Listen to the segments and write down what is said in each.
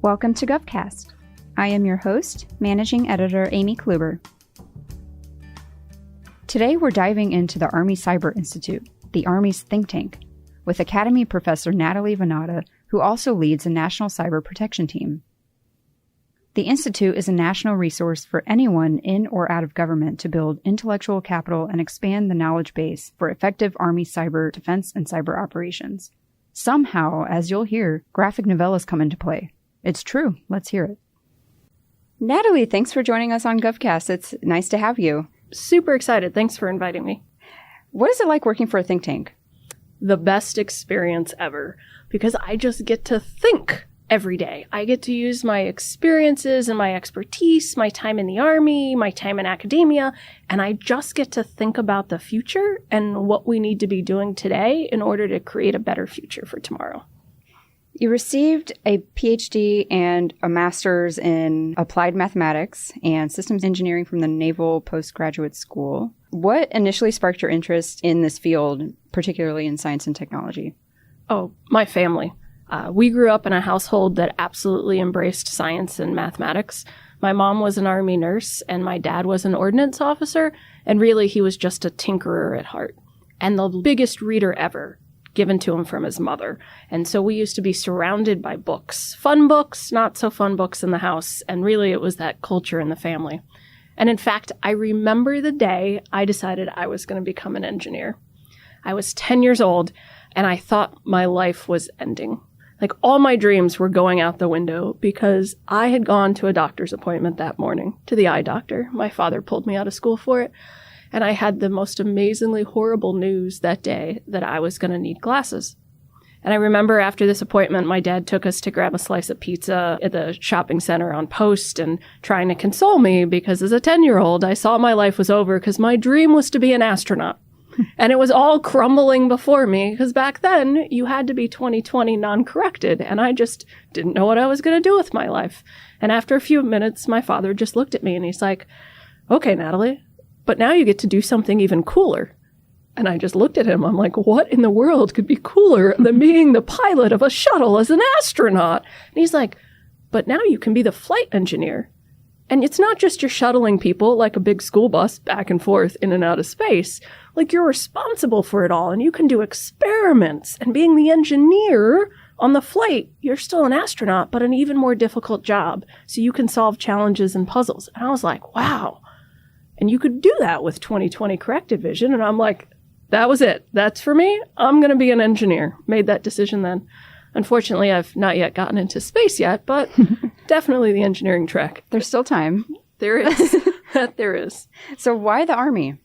Welcome to GovCast. I am your host, Managing Editor Amy Kluber. Today we're diving into the Army Cyber Institute, the Army's think tank, with Academy Professor Natalie Vanatta, who also leads a national cyber protection team. The Institute is a national resource for anyone in or out of government to build intellectual capital and expand the knowledge base for effective Army cyber defense and cyber operations. Somehow, as you'll hear, graphic novellas come into play. It's true. Let's hear it. Natalie, thanks for joining us on GovCast. It's nice to have you. Super excited. Thanks for inviting me. What is it like working for a think tank? The best experience ever, because I just get to think every day. I get to use my experiences and my expertise, my time in the Army, my time in academia, and I just get to think about the future and what we need to be doing today in order to create a better future for tomorrow. You received a PhD and a master's in applied mathematics and systems engineering from the Naval Postgraduate School. What initially sparked your interest in this field, particularly in science and technology? Oh, my family. We grew up in a household that absolutely embraced science and mathematics. My mom was an Army nurse and my dad was an ordnance officer, and really he was just a tinkerer at heart and the biggest reader ever, given to him from his mother. And so we used to be surrounded by books, fun books, not so fun books in the house. And really it was that culture in the family. And in fact, I remember the day I decided I was going to become an engineer. I was 10 years old and I thought my life was ending. Like all my dreams were going out the window because I had gone to a doctor's appointment that morning, to the eye doctor. My father pulled me out of school for it. And I had the most amazingly horrible news that day that I was going to need glasses. And I remember after this appointment, my dad took us to grab a slice of pizza at the shopping center on Post and trying to console me because as a 10-year-old, I saw my life was over because my dream was to be an astronaut. And it was all crumbling before me because back then you had to be 20/20 non-corrected. And I just didn't know what I was going to do with my life. And after a few minutes, my father just looked at me and he's like, "Okay, Natalie, but now you get to do something even cooler." And I just looked at him. I'm like, what in the world could be cooler than being the pilot of a shuttle as an astronaut? And he's like, but now you can be the flight engineer. And it's not just you're shuttling people like a big school bus back and forth in and out of space. Like you're responsible for it all and you can do experiments. And being the engineer on the flight, you're still an astronaut, but an even more difficult job. So you can solve challenges and puzzles. And I was like, wow. And you could do that with 20/20 corrected vision. And I'm like, that was it. That's for me. I'm going to be an engineer. Made that decision then. Unfortunately, I've not yet gotten into space yet, but definitely the engineering track. There's still time. There is. There is. So why the Army?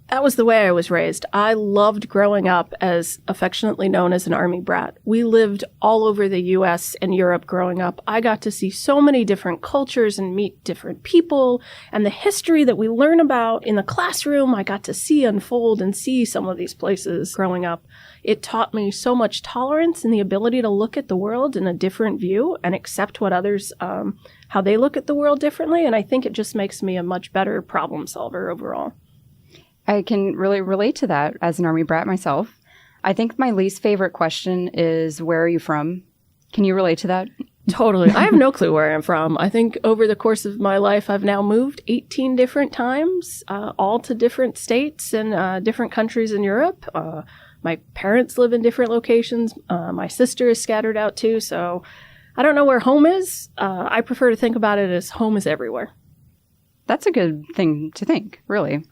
That was the way I was raised. I loved growing up as affectionately known as an Army brat. We lived all over the U.S. and Europe growing up. I got to see so many different cultures and meet different people. And the history that we learn about in the classroom, I got to see unfold and see some of these places growing up. It taught me so much tolerance and the ability to look at the world in a different view and accept what others, how they look at the world differently. And I think it just makes me a much better problem solver overall. I can really relate to that as an Army brat myself. I think my least favorite question is, where are you from? Can you relate to that? Totally. I have no clue where I'm from. I think over the course of my life, I've now moved 18 different times, all to different states and different countries in Europe. My parents live in different locations. My sister is scattered out too. So I don't know where home is. I prefer to think about it as home is everywhere. That's a good thing to think, really.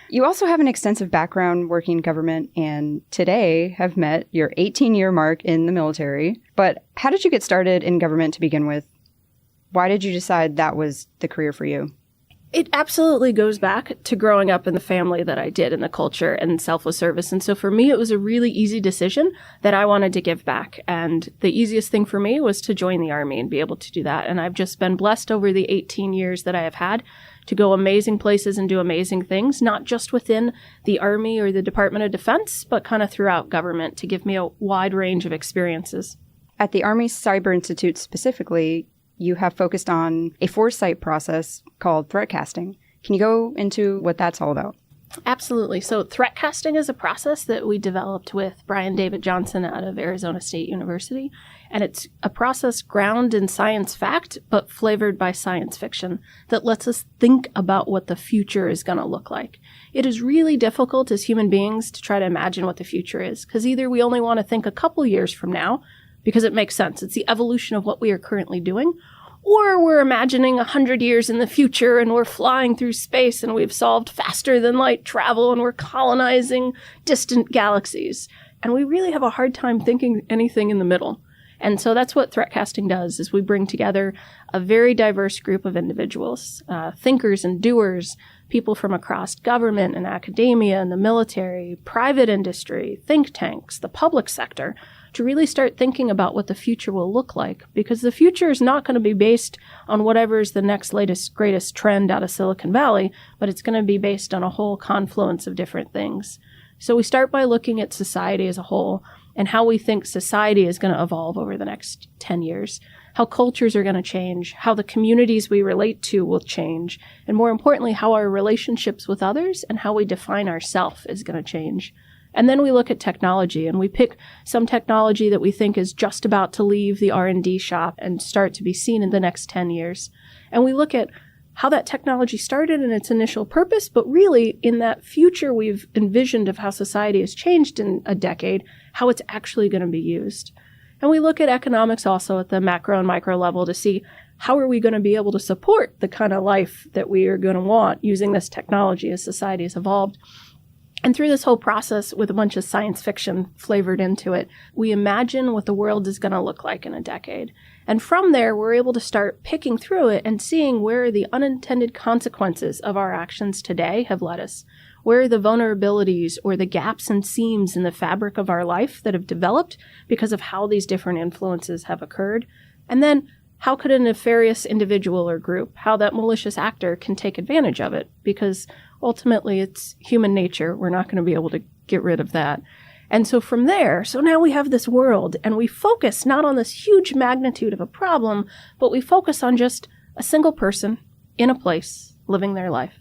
You also have an extensive background working in government and today have met your 18-year mark in the military. But how did you get started in government to begin with? Why did you decide that was the career for you? It absolutely goes back to growing up in the family that I did, in the culture and selfless service. And so for me, it was a really easy decision that I wanted to give back. And the easiest thing for me was to join the Army and be able to do that. And I've just been blessed over the 18 years that I have had to go amazing places and do amazing things, not just within the Army or the Department of Defense, but kind of throughout government to give me a wide range of experiences. At the Army Cyber Institute specifically, you have focused on a foresight process called threatcasting. Can you go into what that's all about? Absolutely. So threatcasting is a process that we developed with Brian David Johnson out of Arizona State University. And it's a process grounded in science fact, but flavored by science fiction that lets us think about what the future is going to look like. It is really difficult as human beings to try to imagine what the future is, because either we only want to think a couple years from now because it makes sense. It's the evolution of what we are currently doing. Or we're imagining 100 years in the future and we're flying through space and we've solved faster than light travel and we're colonizing distant galaxies. And we really have a hard time thinking anything in the middle. And so that's what threatcasting does, is we bring together a very diverse group of individuals, thinkers and doers, people from across government and academia and the military, private industry, think tanks, the public sector, to really start thinking about what the future will look like. Because the future is not going to be based on whatever is the next latest, greatest trend out of Silicon Valley, but it's going to be based on a whole confluence of different things. So we start by looking at society as a whole and how we think society is going to evolve over the next 10 years, how cultures are going to change, how the communities we relate to will change, and more importantly, how our relationships with others and how we define ourselves is going to change. And then we look at technology and we pick some technology that we think is just about to leave the R&D shop and start to be seen in the next 10 years. And we look at how that technology started in its initial purpose, but really in that future we've envisioned of how society has changed in a decade, how it's actually going to be used. And we look at economics also at the macro and micro level to see how are we going to be able to support the kind of life that we are going to want using this technology as society has evolved. And through this whole process, with a bunch of science fiction flavored into it, we imagine what the world is going to look like in a decade. And from there, we're able to start picking through it and seeing where the unintended consequences of our actions today have led us, where are the vulnerabilities or the gaps and seams in the fabric of our life that have developed because of how these different influences have occurred, and then how could a nefarious individual or group, how that malicious actor can take advantage of it, because ultimately it's human nature. We're not going to be able to get rid of that. And so from there, so now we have this world and we focus not on this huge magnitude of a problem, but we focus on just a single person in a place living their life.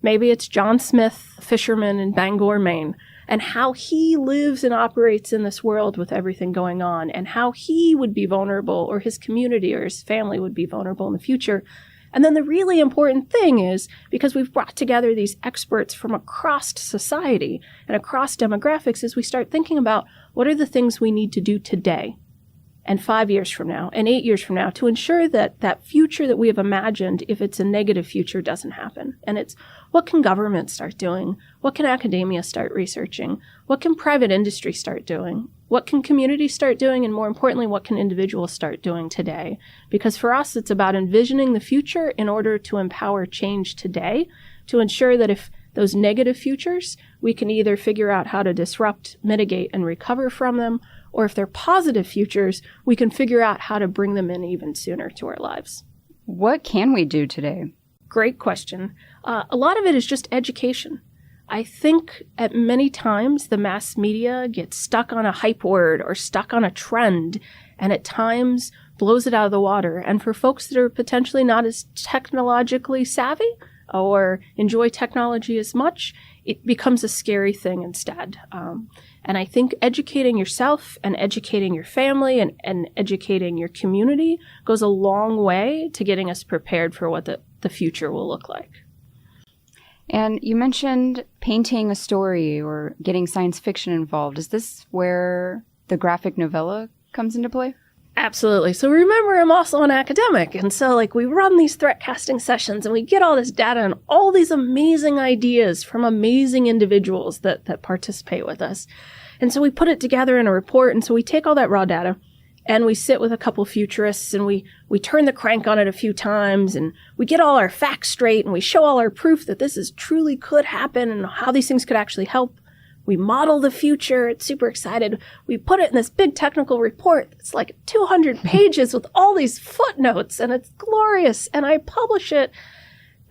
Maybe it's John Smith, fisherman in Bangor, Maine, and how he lives and operates in this world with everything going on, and how he would be vulnerable, or his community or his family would be vulnerable in the future. And then the really important thing is, because we've brought together these experts from across society and across demographics, is we start thinking about what are the things we need to do today and 5 years from now and 8 years from now to ensure that that future that we have imagined, if it's a negative future, doesn't happen. And it's what can government start doing? What can academia start researching? What can private industry start doing? What can communities start doing? And more importantly, what can individuals start doing today? Because for us, it's about envisioning the future in order to empower change today to ensure that if those negative futures, we can either figure out how to disrupt, mitigate, and recover from them, or if they're positive futures, we can figure out how to bring them in even sooner to our lives. What can we do today? Great question. A lot of it is just education. I think at many times the mass media gets stuck on a hype word or stuck on a trend, and at times blows it out of the water. And for folks that are potentially not as technologically savvy or enjoy technology as much, it becomes a scary thing instead. And I think educating yourself and educating your family and educating your community goes a long way to getting us prepared for what the future will look like. And you mentioned painting a story or getting science fiction involved. Is this where the graphic novella comes into play? Absolutely. So remember, I'm also an academic. And so we run these threat casting sessions and we get all this data and all these amazing ideas from amazing individuals that participate with us. And so we put it together in a report. And so we take all that raw data and we sit with a couple futurists and we turn the crank on it a few times and we get all our facts straight and we show all our proof that this is truly could happen and how these things could actually help. We model the future. It's super excited. We put it in this big technical report. It's 200 pages with all these footnotes, and it's glorious. And I publish it,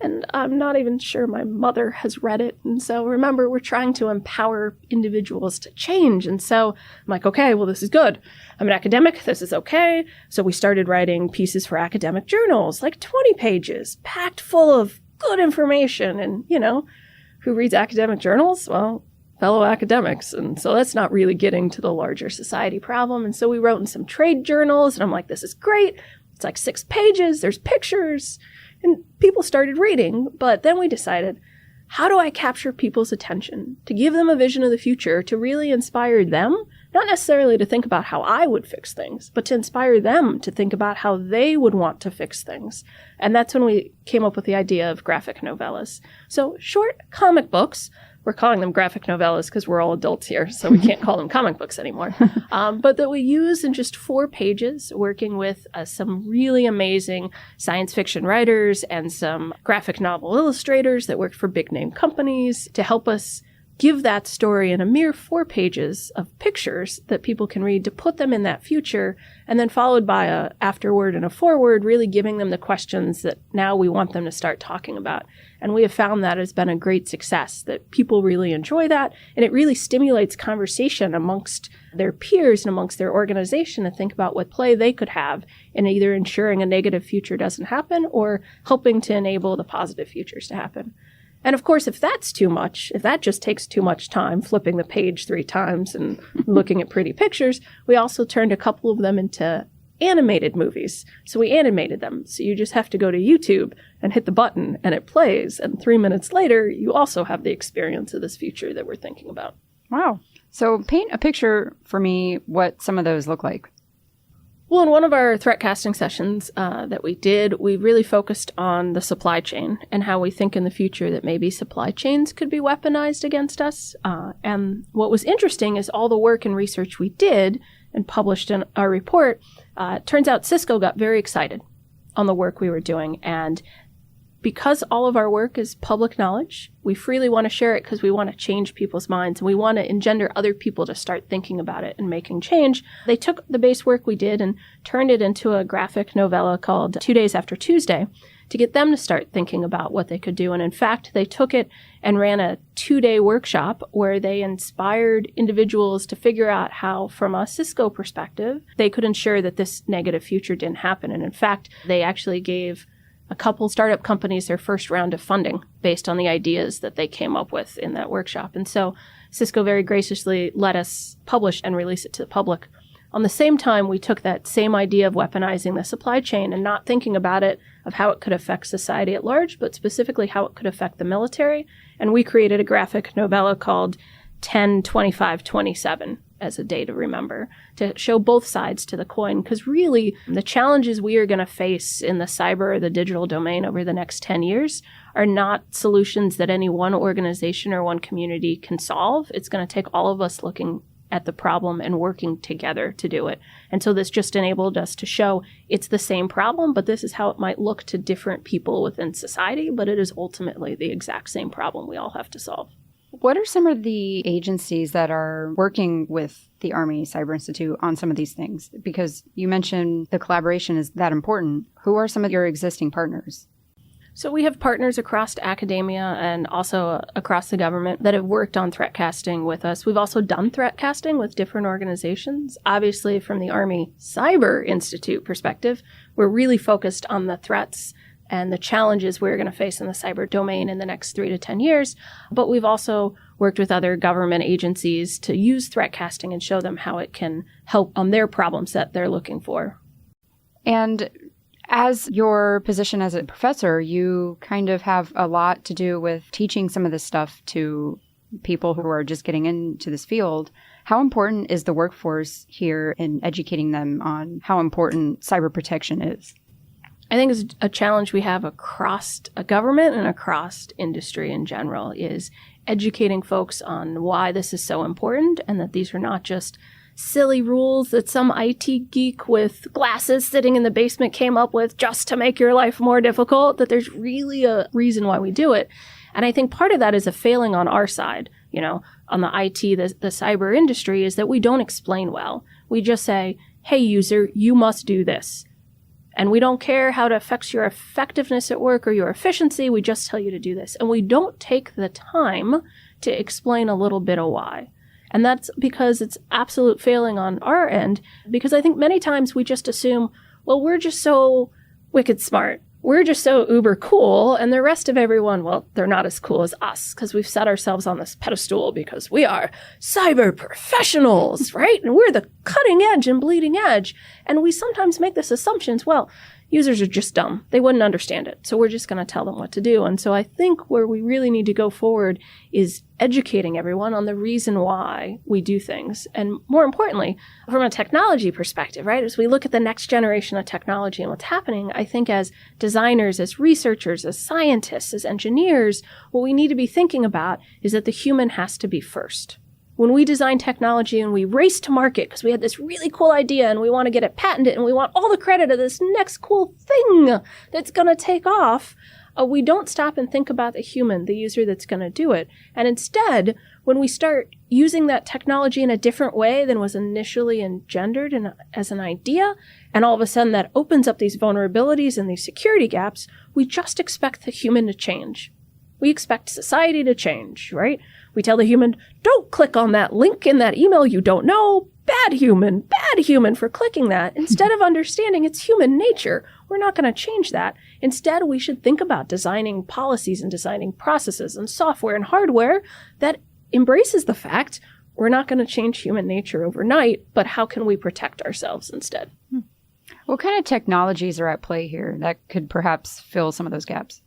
and I'm not even sure my mother has read it. And so remember, we're trying to empower individuals to change. And so I'm okay, well, this is good. I'm an academic. This is okay. So we started writing pieces for academic journals, 20 pages, packed full of good information. And, who reads academic journals? Well, fellow academics. And so that's not really getting to the larger society problem. And so we wrote in some trade journals, and I'm like, this is great. It's like 6 pages. There's pictures. And people started reading. But then we decided, how do I capture people's attention to give them a vision of the future, to really inspire them, not necessarily to think about how I would fix things, but to inspire them to think about how they would want to fix things. And that's when we came up with the idea of graphic novellas. So short comic books. We're calling them graphic novellas because we're all adults here, so we can't call them comic books anymore. But that we use in just 4 pages, working with some really amazing science fiction writers and some graphic novel illustrators that worked for big name companies to help us give that story in a mere 4 pages of pictures that people can read to put them in that future, and then followed by a afterword and a forward, really giving them the questions that now we want them to start talking about. And we have found that has been a great success, that people really enjoy that, and it really stimulates conversation amongst their peers and amongst their organization to think about what play they could have in either ensuring a negative future doesn't happen or helping to enable the positive futures to happen. And of course, if that's too much, if that just takes too much time, flipping the page 3 times and looking at pretty pictures, we also turned a couple of them into animated movies. So we animated them. So you just have to go to YouTube and hit the button and it plays. And 3 minutes later, you also have the experience of this future that we're thinking about. Wow. So paint a picture for me what some of those look like. Well, in one of our threat casting sessions that we did, we really focused on the supply chain and how we think in the future that maybe supply chains could be weaponized against us. And what was interesting is all the work and research we did and published in our report, turns out Cisco got very excited on the work we were doing. And because all of our work is public knowledge, we freely want to share it because we want to change people's minds and we want to engender other people to start thinking about it and making change. They took the base work we did and turned it into a graphic novella called 2 Days After Tuesday to get them to start thinking about what they could do. And in fact, they took it and ran a 2-day workshop where they inspired individuals to figure out how, from a Cisco perspective, they could ensure that this negative future didn't happen. And in fact, they actually gave a couple startup companies their first round of funding based on the ideas that they came up with in that workshop. And so Cisco very graciously let us publish and release it to the public. On the same time, we took that same idea of weaponizing the supply chain and not thinking about it of how it could affect society at large, but specifically how it could affect the military. And we created a graphic novella called 10-25-27 as a day to remember, to show both sides to the coin. Because really, the challenges we are going to face in the cyber or the digital domain over the next 10 years are not solutions that any one organization or one community can solve. It's going to take all of us looking at the problem and working together to do it. And so this just enabled us to show it's the same problem, but this is how it might look to different people within society, but it is ultimately the exact same problem we all have to solve. What are some of the agencies that are working with the Army Cyber Institute on some of these things? Because you mentioned the collaboration is that important. Who are some of your existing partners? So we have partners across academia and also across the government that have worked on threat casting with us. We've also done threat casting with different organizations. Obviously, from the Army Cyber Institute perspective, we're really focused on the threats and the challenges we're going to face in the cyber domain in the next 3 to 10 years. But we've also worked with other government agencies to use threat casting and show them how it can help on their problem set they're looking for. And as your position as a professor, you kind of have a lot to do with teaching some of this stuff to people who are just getting into this field. How important is the workforce here in educating them on how important cyber protection is? I think it's a challenge we have across a government and across industry in general is educating folks on why this is so important and that these are not just silly rules that some IT geek with glasses sitting in the basement came up with just to make your life more difficult, that there's really a reason why we do it. And I think part of that is a failing on our side, on the IT, the cyber industry, is that we don't explain well. We just say, hey, user, you must do this. And we don't care how it affects your effectiveness at work or your efficiency. We just tell you to do this. And we don't take the time to explain a little bit of why. And that's because it's absolute failing on our end. Because I think many times we just assume, well, we're just so wicked smart. we're just so uber cool, and the rest of everyone, well, they're not as cool as us because we've set ourselves on this pedestal because we are cyber professionals, right? And we're the cutting edge and bleeding edge. And we sometimes make this assumptions, well, users are just dumb. They wouldn't understand it. So we're just going to tell them what to do. And so I think where we really need to go forward is educating everyone on the reason why we do things. And more importantly, from a technology perspective, right, as we look at the next generation of technology and what's happening, I think as designers, as researchers, as scientists, as engineers, what we need to be thinking about is that the human has to be first. When we design technology and we race to market because we had this really cool idea and we want to get it patented and we want all the credit of this next cool thing that's going to take off, we don't stop and think about the human, the user that's going to do it. And instead, when we start using that technology in a different way than was initially engendered as an idea, and all of a sudden that opens up these vulnerabilities and these security gaps, we just expect the human to change. We expect society to change, right? We tell the human, don't click on that link in that email you don't know. Bad human for clicking that. Instead of understanding it's human nature, we're not going to change that. Instead, we should think about designing policies and designing processes and software and hardware that embraces the fact we're not going to change human nature overnight, but how can we protect ourselves instead? What kind of technologies are at play here that could perhaps fill some of those gaps?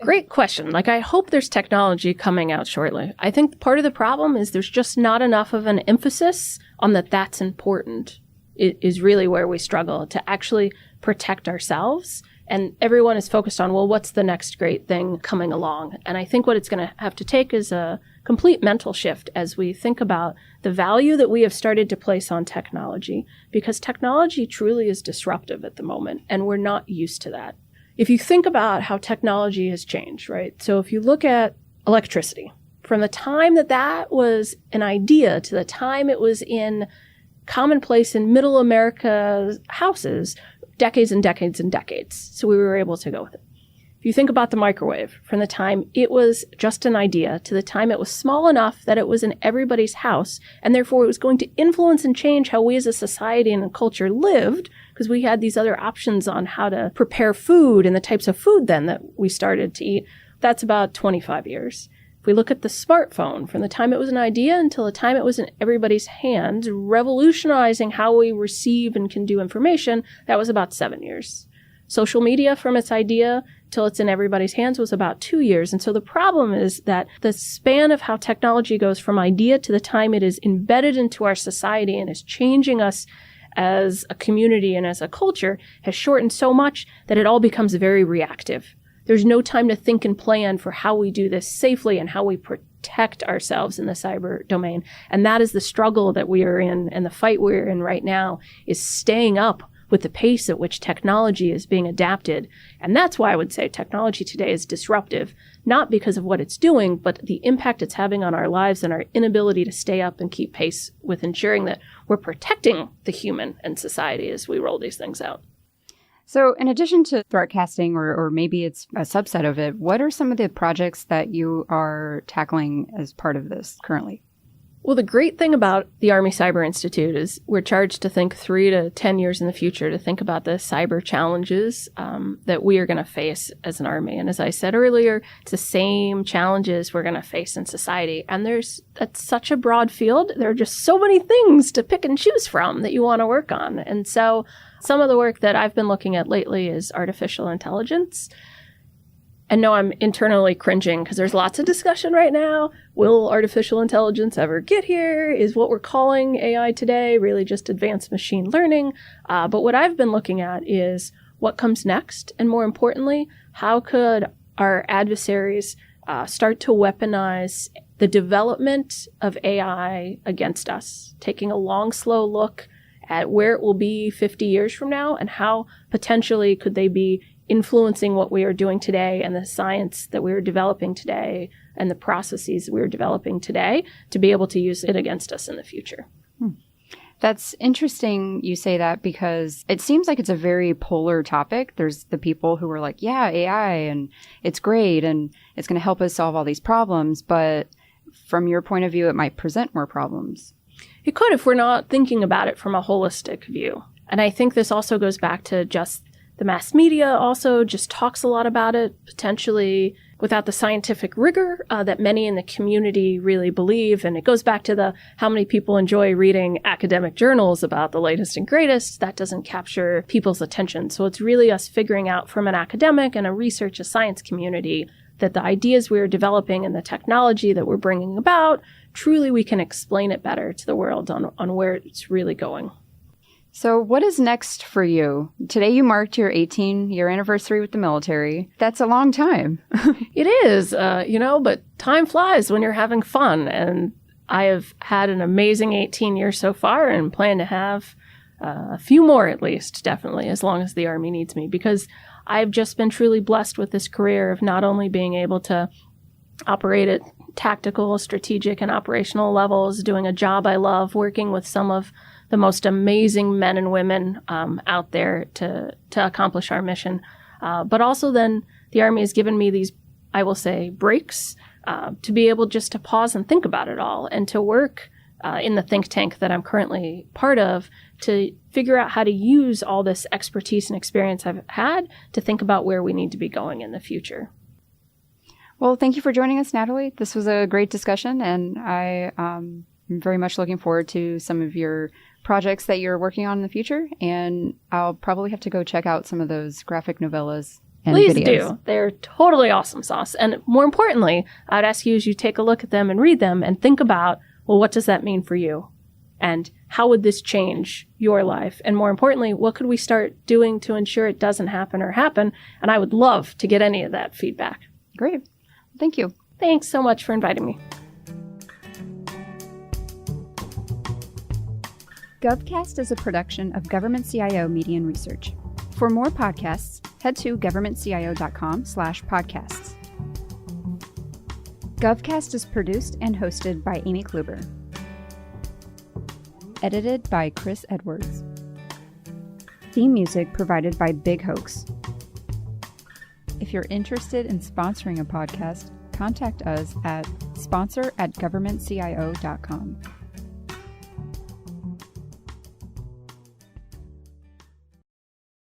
Great question. I hope there's technology coming out shortly. I think part of the problem is there's just not enough of an emphasis on that's important. It is really where we struggle to actually protect ourselves. And everyone is focused on, well, what's the next great thing coming along? And I think what it's going to have to take is a complete mental shift as we think about the value that we have started to place on technology, because technology truly is disruptive at the moment, and we're not used to that. If you think about how technology has changed, right? So if you look at electricity, from the time that was an idea to the time it was in commonplace in middle America houses, decades and decades and decades. So we were able to go with it. If you think about the microwave, from the time it was just an idea to the time it was small enough that it was in everybody's house, and therefore it was going to influence and change how we as a society and a culture lived, because we had these other options on how to prepare food and the types of food then that we started to eat, that's about 25 years. If we look at the smartphone, from the time it was an idea until the time it was in everybody's hands, revolutionizing how we receive and can do information, that was about 7 years. Social media, from its idea till it's in everybody's hands, was about 2 years. And so the problem is that the span of how technology goes from idea to the time it is embedded into our society and is changing us as a community and as a culture has shortened so much that it all becomes very reactive. There's no time to think and plan for how we do this safely and how we protect ourselves in the cyber domain. And that is the struggle that we are in, and the fight we're in right now is staying up with the pace at which technology is being adapted. And that's why I would say technology today is disruptive, not because of what it's doing, but the impact it's having on our lives and our inability to stay up and keep pace with ensuring that we're protecting the human and society as we roll these things out. So in addition to threatcasting, or maybe it's a subset of it, what are some of the projects that you are tackling as part of this currently? Well, the great thing about the Army Cyber Institute is we're charged to think 3 to 10 years in the future, to think about the cyber challenges that we are going to face as an Army. And as I said earlier, it's the same challenges we're going to face in society. And that's such a broad field. There are just so many things to pick and choose from that you want to work on. And so some of the work that I've been looking at lately is artificial intelligence. And no, I'm internally cringing because there's lots of discussion right now. Will artificial intelligence ever get here? Is what we're calling AI today really just advanced machine learning? But what I've been looking at is what comes next. And more importantly, how could our adversaries start to weaponize the development of AI against us, taking a long, slow look at where it will be 50 years from now and how potentially could they be influencing what we are doing today and the science that we are developing today and the processes we are developing today to be able to use it against us in the future. That's interesting you say that, because it seems like it's a very polar topic. There's the people who are like, yeah, AI, and it's great, and it's going to help us solve all these problems. But from your point of view, it might present more problems. It could if we're not thinking about it from a holistic view. And I think this also goes back to just The mass media also just talks a lot about it, potentially without the scientific rigor that many in the community really believe. And it goes back to how many people enjoy reading academic journals about the latest and greatest. That doesn't capture people's attention. So it's really us figuring out from an academic and a science community that the ideas we're developing and the technology that we're bringing about, truly we can explain it better to the world on where it's really going. So what is next for you? Today you marked your 18-year anniversary with the military. That's a long time. It is, but time flies when you're having fun. And I have had an amazing 18 years so far and plan to have a few more at least, definitely, as long as the Army needs me, because I've just been truly blessed with this career of not only being able to operate at tactical, strategic, and operational levels, doing a job I love, working with some of the most amazing men and women out there to accomplish our mission. But also then the Army has given me these, I will say, breaks to be able just to pause and think about it all and to work in the think tank that I'm currently part of to figure out how to use all this expertise and experience I've had to think about where we need to be going in the future. Well, thank you for joining us, Natalie. This was a great discussion, and I am very much looking forward to some of your projects that you're working on in the future, and I'll probably have to go check out some of those graphic novellas and Please videos. do. They're totally awesome sauce. And more importantly, I'd ask you as you take a look at them and read them and think about, well, what does that mean for you? And how would this change your life? And more importantly, what could we start doing to ensure it doesn't happen or happen? And I would love to get any of that feedback. Great. Thank you. Thanks so much for inviting me. GovCast is a production of Government CIO Media and Research. For more podcasts, head to governmentcio.com/podcasts. GovCast is produced and hosted by Amy Kluber. Edited by Chris Edwards. Theme music provided by Big Hoax. If you're interested in sponsoring a podcast, contact us at sponsor@governmentcio.com.